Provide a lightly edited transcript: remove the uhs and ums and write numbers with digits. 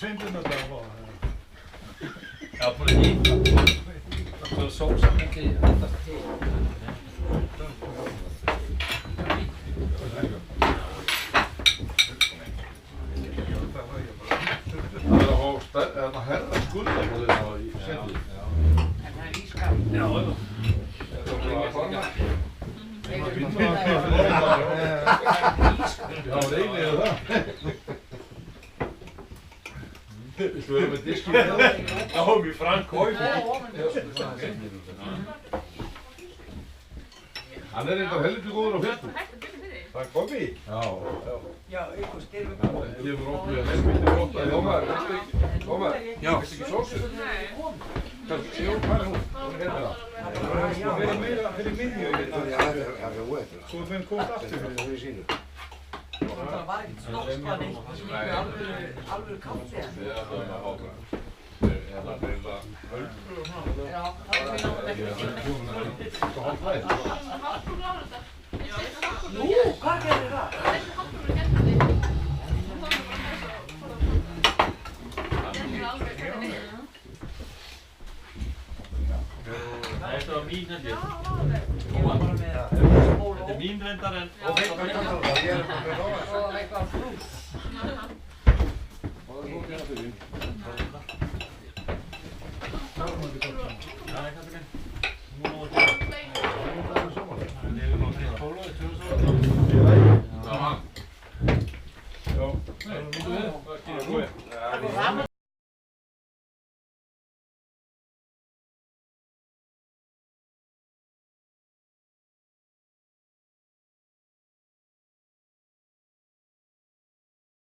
Svindene der var... Ja, på det gik. Så sovser man ikke. Það er herra skulda på det her i sættet. Han har lige skabt. Ja, jo. Ja, det er egentlig det der. Hvis du er med disken. Der har vi Frank Høj. Hann er eitthvað heldur góður á fyrstu. Frank Bobby? Já. Já, ykkur styrfum. Það gefur okkur að helviti gott að Ómar, veistu ekki? Ómar, veistu ekki sósu? Kannski séu, hvað er hún? Hún er hérna. Fyrir miðju. Ja, det er roligt. Svo þeim komst aftur fyrir Det er sínu. Það var ekkert stoppað neitt. Það smíði alveg kaffi. Það er það með hátra. Það er meila völdur og svona. Já, það var ekki. Það er hálflægt. Nú, hvað gerir það? Þetta var mín held ég. Ég var bara með smól Þetta er mín reyndar en... Og það er bara með og eitthvað frús. Og það er góð hérna fyrir.